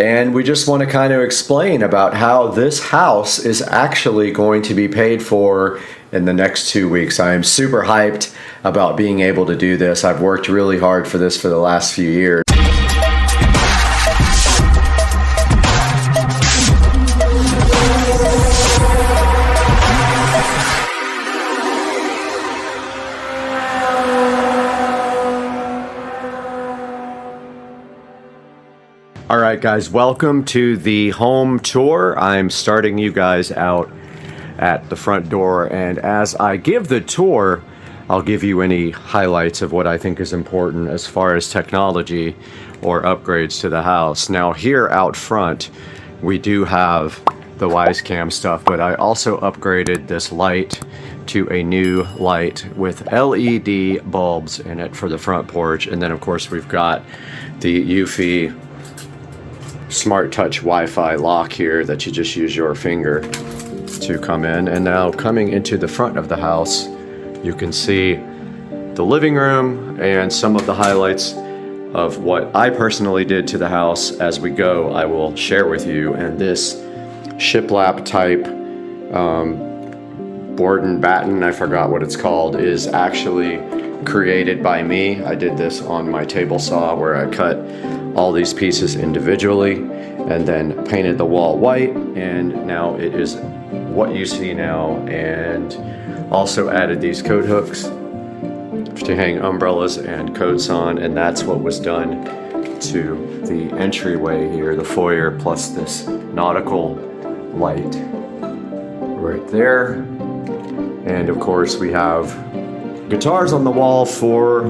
and we just want to kind of explain about how this house is actually going to be paid for in the next 2 weeks. I am super hyped about being able to do this. I've worked really hard for this for the last few years. All right, guys, welcome to the home tour. I'm starting you guys out at the front door, and as I give the tour, I'll give you any highlights of what I think is important as far as technology or upgrades to the house. Now, here out front, we do have the Wisecam stuff, but I also upgraded this light to a new light with LED bulbs in it for the front porch. And then, of course, we've got the Eufy Smart Touch Wi-Fi lock here that you just use your finger to come in. And now coming into the front of the house, you can see the living room and some of the highlights of what I personally did to the house. As we go, I will share with you. And this shiplap type board and batten, I forgot what it's called, is actually created by me. I did this on my table saw where I cut all these pieces individually and then painted the wall white, and now it is what you see now. And also added these coat hooks to hang umbrellas and coats on, and that's what was done to the entryway here, the foyer, plus this nautical light right there. And of course we have guitars on the wall for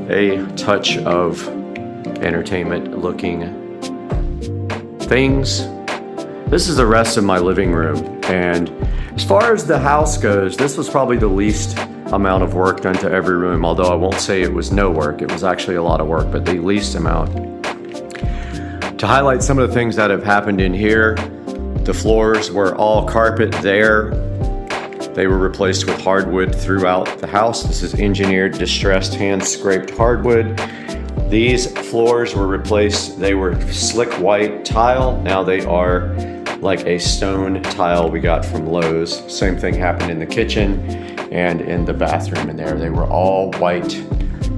a touch of entertainment looking things. This is the rest of my living room, and as far as the house goes, this was probably the least amount of work done to every room, although I won't say it was no work. It was actually a lot of work, but the least amount. To highlight some of the things that have happened in here, the floors were all carpet there. They were replaced with hardwood throughout the house. This is engineered, distressed, hand-scraped hardwood. These floors were replaced. They were slick white tile. Now they are like a stone tile we got from Lowe's. Same thing happened in the kitchen and in the bathroom in there. They were all white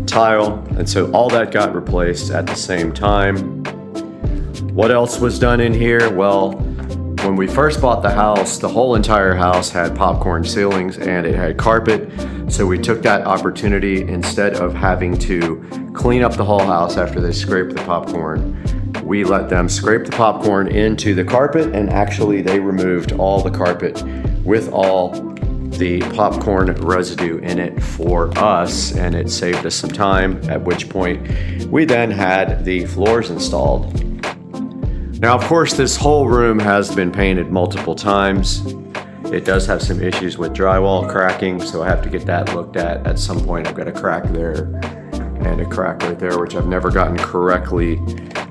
tile. And so all that got replaced at the same time. What else was done in here? Well, when we first bought the house, the whole entire house had popcorn ceilings and it had carpet. So we took that opportunity, instead of having to clean up the whole house after they scraped the popcorn, we let them scrape the popcorn into the carpet, and actually they removed all the carpet with all the popcorn residue in it for us, and it saved us some time, at which point we then had the floors installed. Now, of course, this whole room has been painted multiple times. It does have some issues with drywall cracking, so I have to get that looked at some point. I've got a crack there and a crack right there, which I've never gotten correctly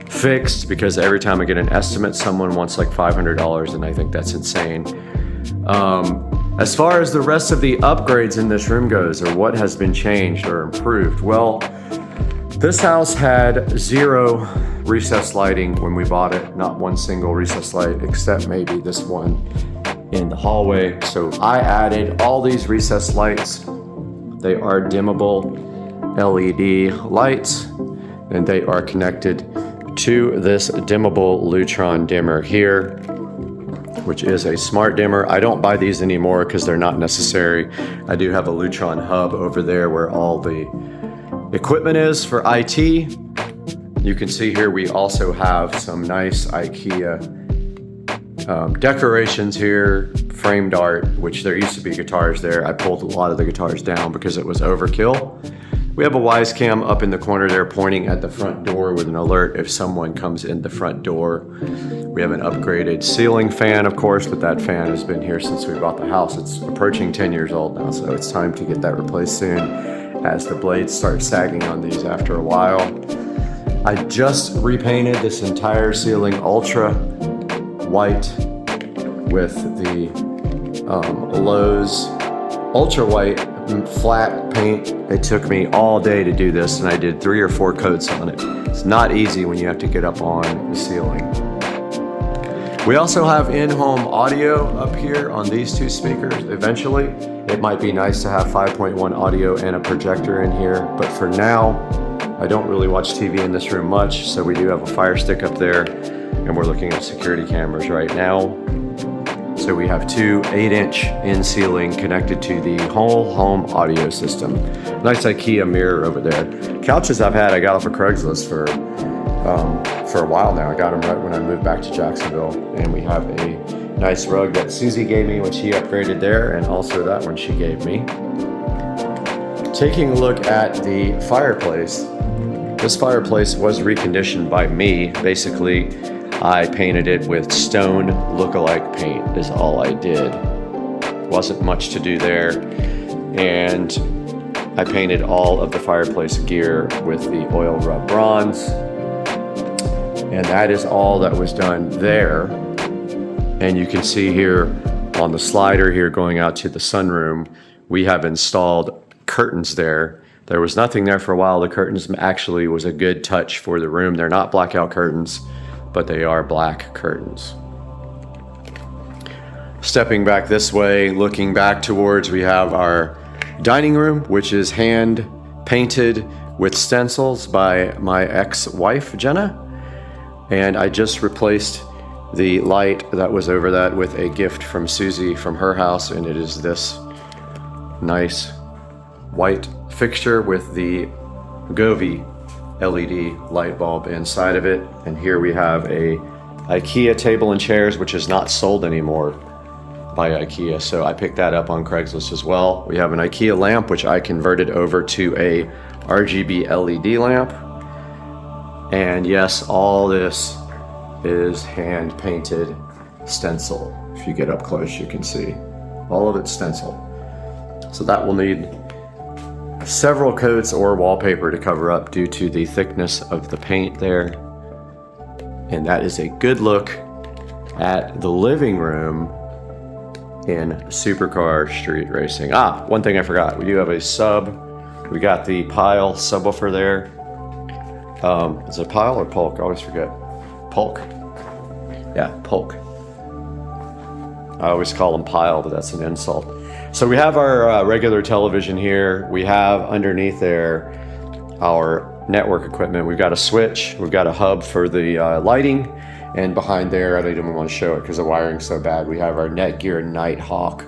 fixed, because every time I get an estimate, someone wants like $500, and I think that's insane. As far as the rest of the upgrades in this room goes, or what has been changed or improved, well, this house had zero recessed lighting when we bought it. Not one single recessed light, except maybe this one in the hallway. So I added all these recessed lights. They are dimmable LED lights, and they are connected to this dimmable Lutron dimmer here, which is a smart dimmer. I don't buy these anymore because they're not necessary. I do have a Lutron hub over there where all the equipment is for IT. You can see here we also have some nice IKEA decorations here, framed art, which there used to be guitars there. I pulled a lot of the guitars down because it was overkill. We have a Wisecam up in the corner there pointing at the front door with an alert if someone comes in the front door. We have an upgraded ceiling fan, of course, but that fan has been here since we bought the house. It's approaching 10 years old now, so it's time to get that replaced soon, as the blades start sagging on these after a while. I just repainted this entire ceiling ultra white with the Lowe's ultra white flat paint. It took me all day to do this, and I did 3 or 4 coats on it. It's not easy when you have to get up on the ceiling. We also have in-home audio up here on these two speakers. Eventually, it might be nice to have 5.1 audio and a projector in here, but for now, I don't really watch TV in this room much, so we do have a Fire Stick up there, and we're looking at security cameras right now. So we have two 8-inch in-ceiling connected to the whole home audio system. Nice IKEA mirror over there. Couches I got off of Craigslist for a while now. I got them right when I moved back to Jacksonville, and we have a nice rug that Susie gave me when she upgraded there, and also that one she gave me. Taking a look at the fireplace, this fireplace was reconditioned by me. Basically, I painted it with stone look-alike paint is all I did. Wasn't much to do there, and I painted all of the fireplace gear with the oil rub bronze. And that is all that was done there. And you can see here on the slider here going out to the sunroom, we have installed curtains there. There was nothing there for a while. The curtains actually was a good touch for the room. They're not blackout curtains, but they are black curtains. Stepping back this way, looking back towards, we have our dining room, which is hand painted with stencils by my ex-wife, Jenna. And I just replaced the light that was over that with a gift from Susie from her house, and it is this nice white fixture with the Govee LED light bulb inside of it. And here we have a IKEA table and chairs, which is not sold anymore by IKEA, so I picked that up on Craigslist as well. We have an IKEA lamp, which I converted over to a RGB LED lamp. And yes, all this is hand painted stencil. If you get up close, you can see all of it's stencil. So that will need several coats or wallpaper to cover up due to the thickness of the paint there. And that is a good look at the living room in Supercar Street Racing. One thing I forgot, we do have a sub. We got the Pile subwoofer there. Is it Pile or Polk? I always forget. Polk. Yeah, Polk. I always call them Pile, but that's an insult. So we have our regular television here. We have underneath there our network equipment. We've got a switch. We've got a hub for the lighting. And behind there, I don't even want to show it because the wiring's so bad. We have our Netgear Nighthawk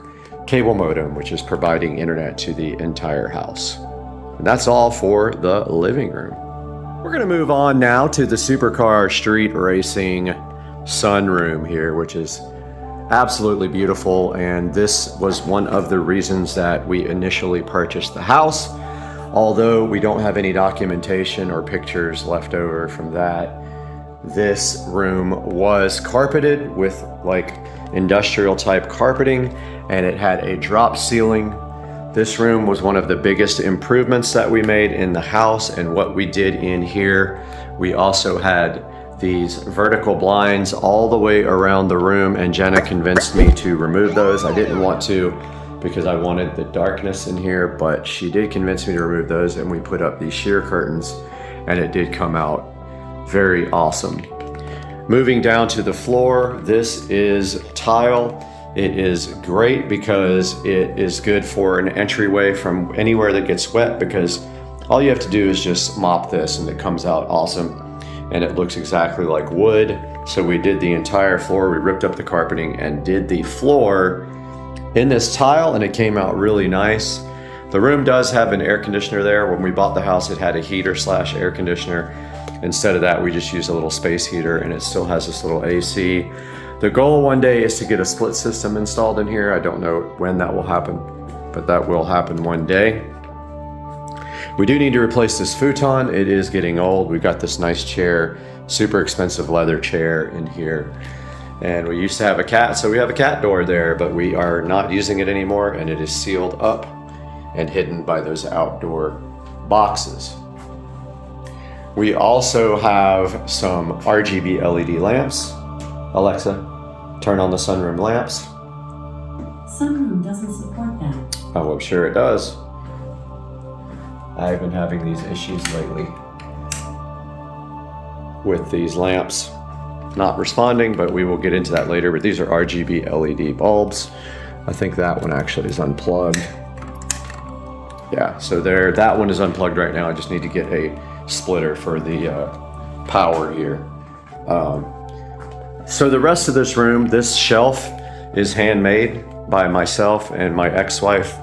cable modem, which is providing internet to the entire house. And that's all for the living room. We're going to move on now to the Supercar Street Racing sunroom here, which is absolutely beautiful. And this was one of the reasons that we initially purchased the house. Although we don't have any documentation or pictures left over from that, this room was carpeted with like industrial type carpeting, and it had a drop ceiling. This room was one of the biggest improvements that we made in the house, and what we did in here, we also had these vertical blinds all the way around the room, and Jenna convinced me to remove those. I didn't want to because I wanted the darkness in here, but she did convince me to remove those, and we put up these sheer curtains, and it did come out very awesome. Moving down to the floor, this is tile. It is great because it is good for an entryway from anywhere that gets wet, because all you have to do is just mop this and it comes out awesome, and it looks exactly like wood. So we did the entire floor. We ripped up the carpeting and did the floor in this tile, and it came out really nice. The room does have an air conditioner there. When we bought the house, it had a heater / air conditioner. Instead of that, we just used a little space heater, and it still has this little AC. The goal one day is to get a split system installed in here. I don't know when that will happen, but that will happen one day. We do need to replace this futon. It is getting old. We've got this nice chair, super expensive leather chair in here. And we used to have a cat, so we have a cat door there, but we are not using it anymore, and it is sealed up and hidden by those outdoor boxes. We also have some RGB LED lamps. Alexa, turn on the sunroom lamps. Sunroom doesn't support that. Oh, I'm sure it does. I've been having these issues lately with these lamps. not responding, but we will get into that later. But these are RGB LED bulbs. I think that one actually is unplugged. Yeah, so there, that one is unplugged right now. I just need to get a splitter for the power here. So the rest of this room, this shelf is handmade by myself and my ex-wife.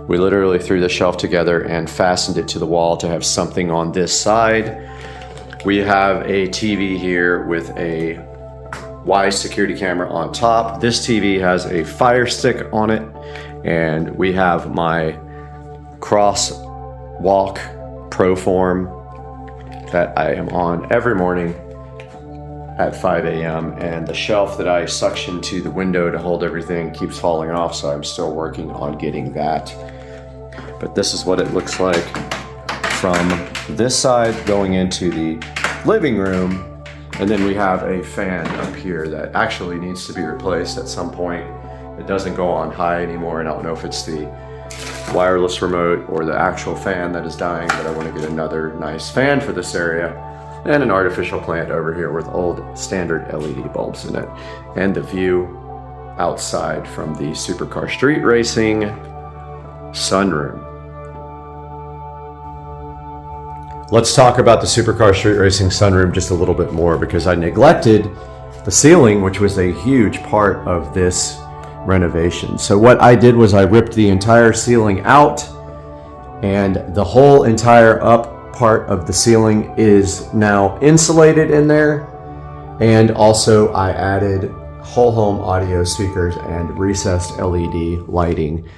We literally threw the shelf together and fastened it to the wall to have something on this side. We have a TV here with a Y security camera on top. This TV has a Fire Stick on it, and we have my crosswalk Proform that I am on every morning at 5 a.m. and the shelf that I suction to the window to hold everything keeps falling off, so I'm still working on getting that. But this is what it looks like from this side going into the living room. And then we have a fan up here that actually needs to be replaced at some point. It doesn't go on high anymore, and I don't know if it's the wireless remote or the actual fan that is dying, but I want to get another nice fan for this area. And an artificial plant over here with old standard LED bulbs in it. And the view outside from the Supercar Street Racing Sunroom. Let's talk about the Supercar Street Racing Sunroom just a little bit more, because I neglected the ceiling, which was a huge part of this renovation. So what I did was I ripped the entire ceiling out, and the whole entire up part of the ceiling is now insulated in there. And also I added whole home audio speakers and recessed LED lighting.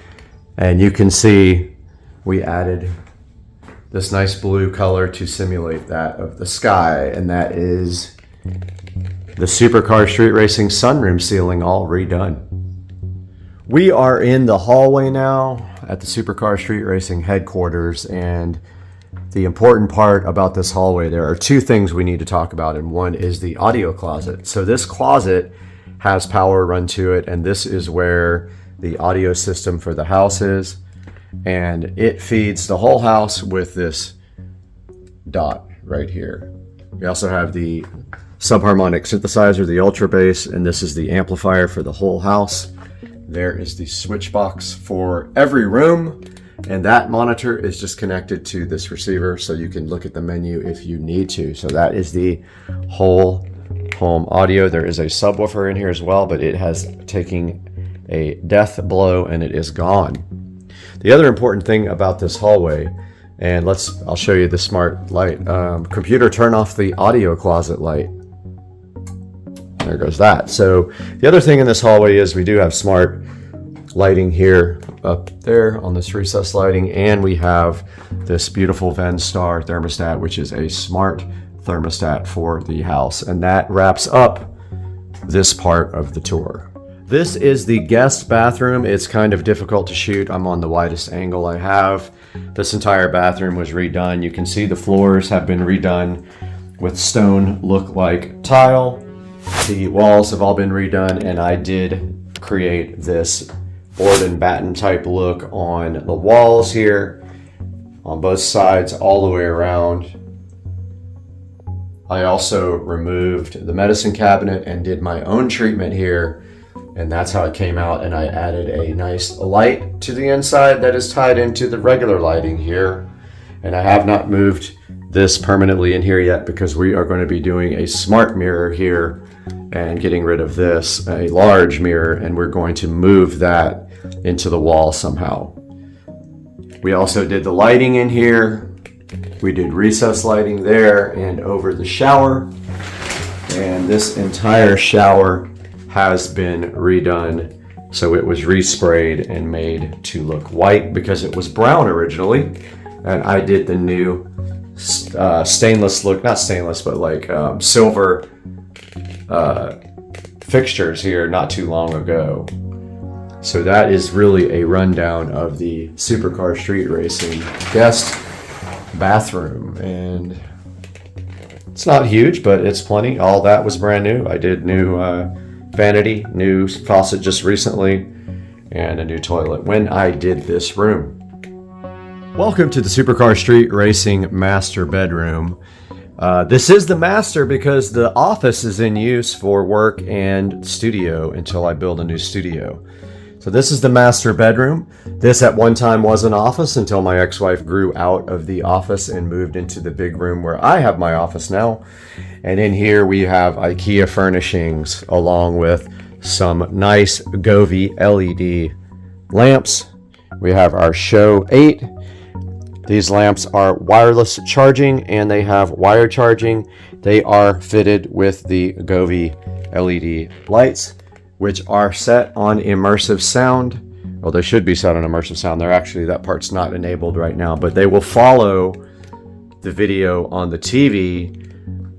And you can see we added this nice blue color to simulate that of the sky, and that is the Supercar Street Racing Sunroom ceiling all redone. We are in the hallway now at the Supercar Street Racing headquarters, and the important part about this hallway, there are two things we need to talk about, and one is the audio closet. So this closet has power run to it, and this is where the audio system for the house is. And it feeds the whole house with this dot right here. We also have the subharmonic synthesizer, the ultra bass, and this is the amplifier for the whole house. There is the switch box for every room, and that monitor is just connected to this receiver, so you can look at the menu if you need to. So that is the whole home audio. There is a subwoofer in here as well, but it has taken a death blow and it is gone. The other important thing about this hallway, and I'll show you the smart light. Computer, turn off the audio closet light. There goes that. So the other thing in this hallway is we do have smart lighting here up there on this recessed lighting, and we have this beautiful Venstar thermostat, which is a smart thermostat for the house. And that wraps up this part of the tour. This is the guest bathroom. It's kind of difficult to shoot. I'm on the widest angle I have. This entire bathroom was redone. You can see the floors have been redone with stone look-like tile. The walls have all been redone, and I did create this board and batten type look on the walls here, on both sides, all the way around. I also removed the medicine cabinet and did my own treatment here. And that's how it came out, and I added a nice light to the inside that is tied into the regular lighting here. And I have not moved this permanently in here yet, because we are going to be doing a smart mirror here and getting rid of this, a large mirror, and we're going to move that into the wall somehow. We also did the lighting in here. We did recessed lighting there and over the shower. And this entire shower has been redone, so it was resprayed and made to look white because it was brown originally. And I did the new stainless look, not stainless, but like silver fixtures here not too long ago. So that is really a rundown of the Supercar Street Racing guest bathroom, and it's not huge, but it's plenty. All that was brand new. I did new vanity, new faucet just recently, and a new toilet when I did this room. Welcome to the Supercar Street Racing master bedroom. This is the master because the office is in use for work and studio until I build a new studio. So this is the master bedroom. This at one time was an office until my ex-wife grew out of the office and moved into the big room where I have my office now. And in here we have IKEA furnishings along with some nice Govee LED lamps. We have our Show 8. These lamps are wireless charging and they have wire charging. They are fitted with the Govee LED lights, which are set on immersive sound. Well, they should be set on immersive sound. They're actually, that part's not enabled right now, but they will follow the video on the TV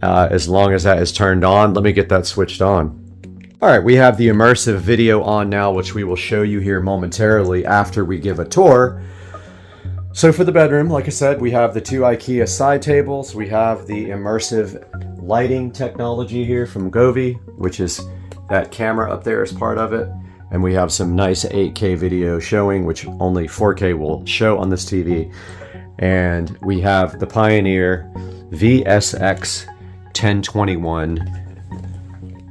as long as that is turned on. Let me get that switched on. All right, we have the immersive video on now, which we will show you here momentarily after we give a tour. So for the bedroom, like I said, we have the 2 IKEA side tables. We have the immersive lighting technology here from Govee, which is that camera up there as part of it. And we have some nice 8K video showing, which only 4K will show on this TV. And we have the Pioneer VSX 1021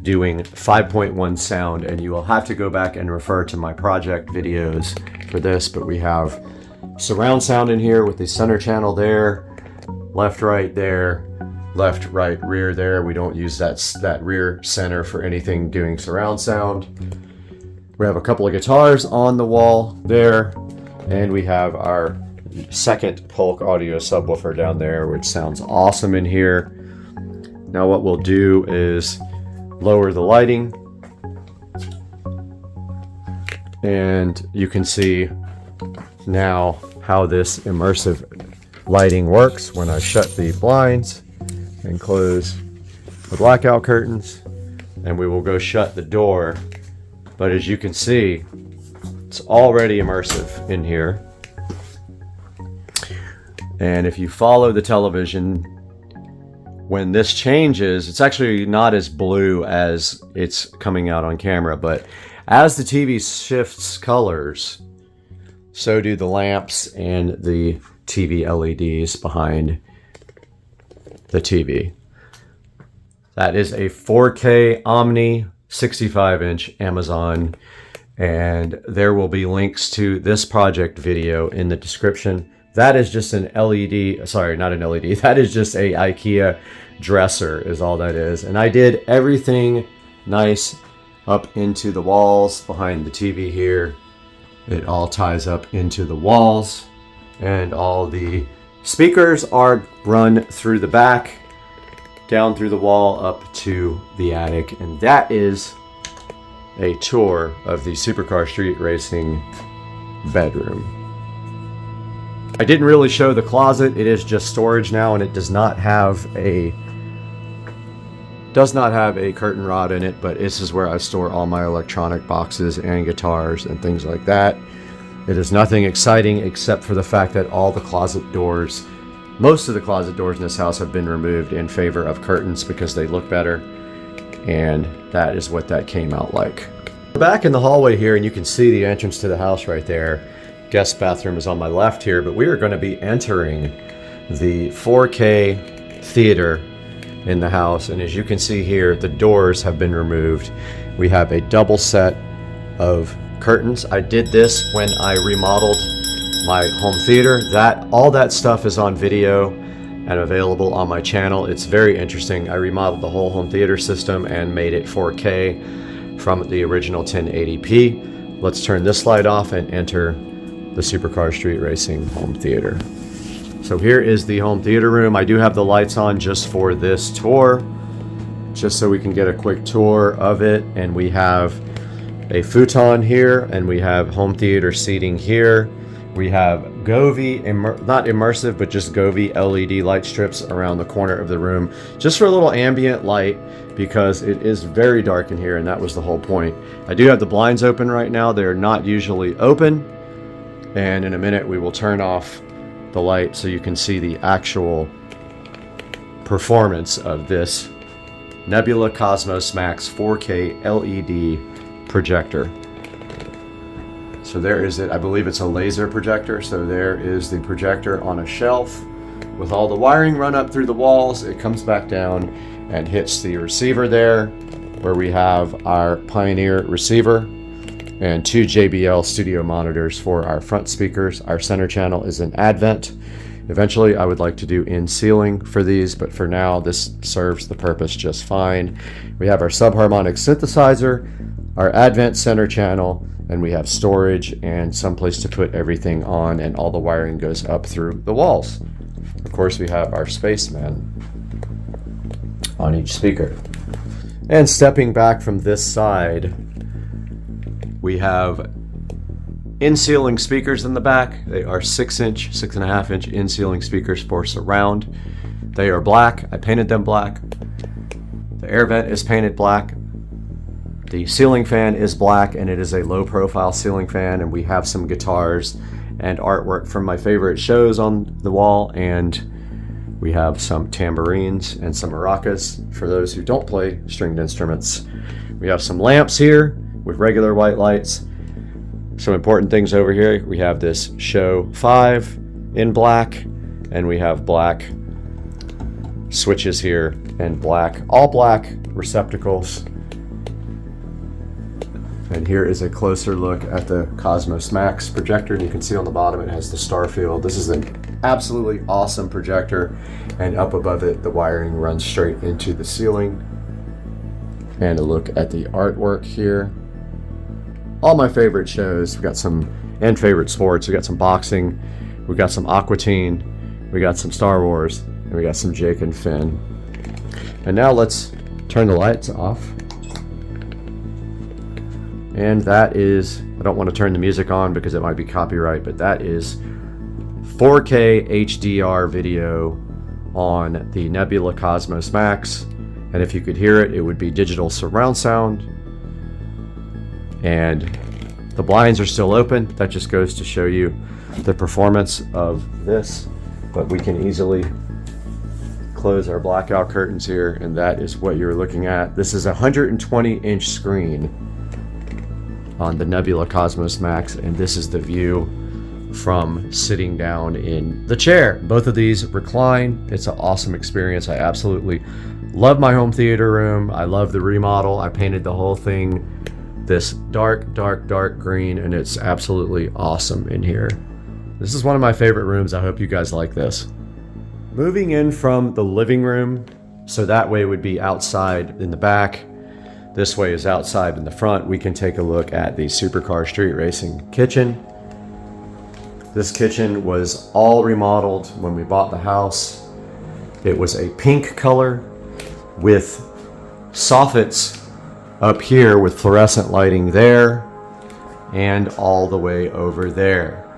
doing 5.1 sound, and you will have to go back and refer to my project videos for this, but we have surround sound in here with the center channel there, left, right there, left, right, rear there. We don't use that rear center for anything doing surround sound. We have a couple of guitars on the wall there, and we have our second Polk audio subwoofer down there, which sounds awesome in here. Now what we'll do is lower the lighting, and you can see now how this immersive lighting works when I shut the blinds and close the blackout curtains, and we will go shut the door. But as you can see, it's already immersive in here. And if you follow the television, when this changes, it's actually not as blue as it's coming out on camera, but as the TV shifts colors, so do the lamps and the TV LEDs behind the TV. That is a 4K Omni 65-inch Amazon, and there will be links to this project video in the description. That is just an LED, sorry, not an LED, that is just a IKEA dresser is all that is. And I did everything nice up into the walls behind the TV here. It all ties up into the walls, and all the speakers are run through the back, down through the wall, up to the attic. And that is a tour of the Supercar Street Racing bedroom. I didn't really show the closet. It is just storage now, and it does not have a curtain rod in it, but this is where I store all my electronic boxes and guitars and things like that. It is nothing exciting except for the fact that all the closet doors, most of the closet doors in this house have been removed in favor of curtains because they look better, and that is what that came out like. We're back in the hallway here, and you can see the entrance to the house right there. Guest bathroom is on my left here, but we are going to be entering the 4K theater in the house, and as you can see here, the doors have been removed. We have a double set of curtains. I did this when I remodeled my home theater. All that stuff is on video and available on my channel. It's very interesting. I remodeled the whole home theater system and made it 4K from the original 1080p. Let's turn this light off and enter the Supercar Street Racing home theater. So here is the home theater room. I do have the lights on just for this tour, just so we can get a quick tour of it. And we have a futon here, and we have home theater seating here. We have Govee, not immersive, but just Govee LED light strips around the corner of the room, just for a little ambient light, because it is very dark in here, and that was the whole point. I do have the blinds open right now. They're not usually open. And in a minute, we will turn off the light so you can see the actual performance of this Nebula Cosmos Max 4K LED projector. So there is it. I believe it's a laser projector. So there is the projector on a shelf With all the wiring run up through the walls, it comes back down and hits the receiver there, where we have our Pioneer receiver and 2 JBL studio monitors for our front speakers. Our center channel is an Advent. Eventually, I would like to do in ceiling for these, but for now, this serves the purpose just fine. We have our subharmonic synthesizer, our Advent center channel, and we have storage and some place to put everything on, and all the wiring goes up through the walls. Of course, we have our spaceman on each speaker. And stepping back from this side, we have in-ceiling speakers in the back. They are 6-inch, 6.5-inch in-ceiling speakers for surround. They are black. I painted them black. The air vent is painted black. The ceiling fan is black, and it is a low-profile ceiling fan, and we have some guitars and artwork from my favorite shows on the wall, and we have some tambourines and some maracas for those who don't play stringed instruments. We have some lamps here with regular white lights. Some important things over here. We have this Show 5 in black, and we have black switches here and all black receptacles. And here is a closer look at the Cosmos Max projector, and you can see on the bottom it has the star field. This is an absolutely awesome projector, and up above it the wiring runs straight into the ceiling. And a look at the artwork here. All my favorite shows. We got some, and favorite sports. We got some boxing, we got some Aqua Teen, we got some Star Wars, and we got some Jake and Finn. And now let's turn the lights off. And that is, I don't want to turn the music on because it might be copyright, but that is 4K HDR video on the Nebula Cosmos Max. And if you could hear it, it would be digital surround sound. And the blinds are still open. That just goes to show you the performance of this. But we can easily close our blackout curtains here, and that is what you're looking at. This is a 120-inch screen on the Nebula Cosmos Max, and this is the view from sitting down in the chair. Both of these recline. It's an awesome experience. I absolutely love my home theater room. I love the remodel. I painted the whole thing this dark green, and it's absolutely awesome in here. This is one of my favorite rooms. I hope you guys like this. Moving in from the living room, so that way would be outside in the back. This way is outside in the front. We can take a look at the Supercar Street Racing kitchen. This kitchen was all remodeled when we bought the house. It was a pink color with soffits up here with fluorescent lighting there and all the way over there.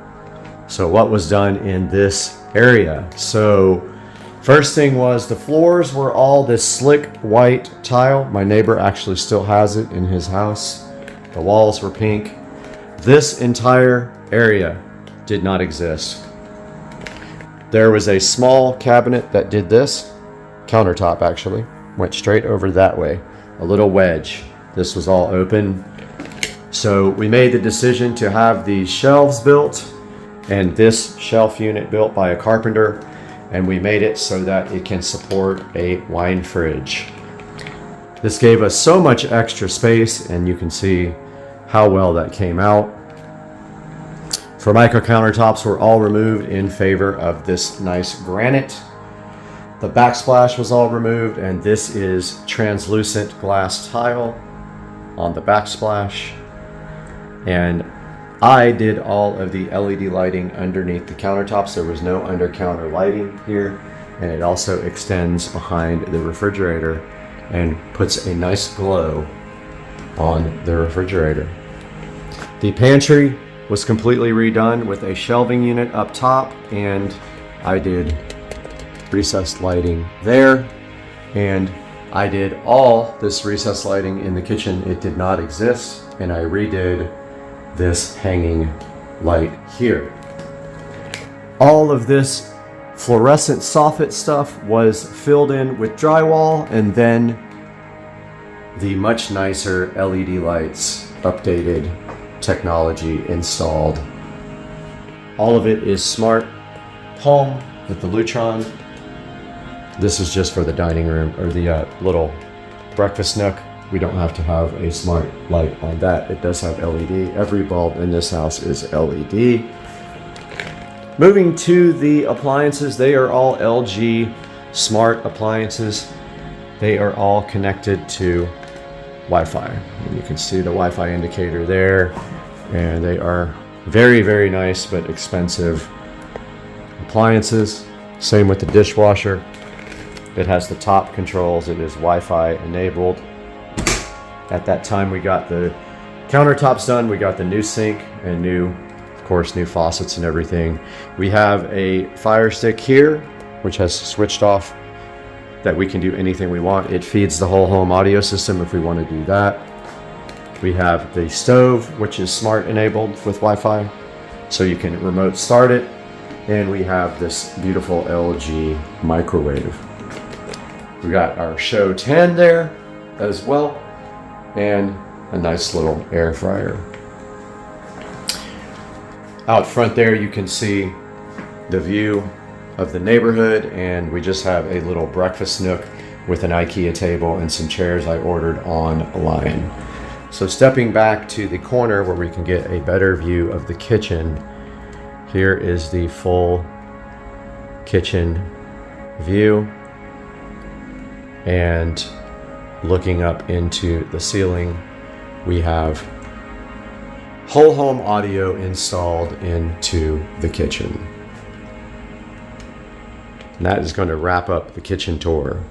So what was done in this area? So first thing was the floors were all this slick white tile. My neighbor actually still has it in his house. The walls were pink. This entire area did not exist. There was a small cabinet that did this. Countertop actually went straight over that way. A little wedge. This was all open. So we made the decision to have these shelves built and this shelf unit built by a carpenter, and we made it so that it can support a wine fridge. This gave us so much extra space, and you can see how well that came out. Formica countertops were all removed in favor of this nice granite. The backsplash was all removed, and this is translucent glass tile on the backsplash. And I did all of the LED lighting underneath the countertops. There was no under counter lighting here, and it also extends behind the refrigerator and puts a nice glow on the refrigerator. The pantry was completely redone with a shelving unit up top, and I did recessed lighting there, and I did all this recessed lighting in the kitchen. It did not exist, and I redid this hanging light here. All of this fluorescent soffit stuff was filled in with drywall, and then the much nicer LED lights, updated technology installed. All of it is smart home with the Lutron. This is just for the dining room or the little breakfast nook. We don't have to have a smart light on that. It does have LED. Every bulb in this house is LED. Moving to the appliances, they are all LG smart appliances. They are all connected to Wi-Fi. And you can see the Wi-Fi indicator there. And they are very, very nice but expensive appliances. Same with the dishwasher. It has the top controls. It is Wi-Fi enabled. At that time we got the countertops done. We got the new sink and new, of course, new faucets and everything. We have a Fire Stick here, which has switched off that we can do anything we want. It feeds the whole home audio system if we want to do that. We have the stove, which is smart enabled with Wi-Fi, so you can remote start it. And we have this beautiful LG microwave. We got our Show 10 there as well, and a nice little air fryer. Out front there you can see the view of the neighborhood, and we just have a little breakfast nook with an IKEA table and some chairs I ordered online. So stepping back to the corner where we can get a better view of the kitchen, here is the full kitchen view, and looking up into the ceiling, we have whole home audio installed into the kitchen. And that is going to wrap up the kitchen tour.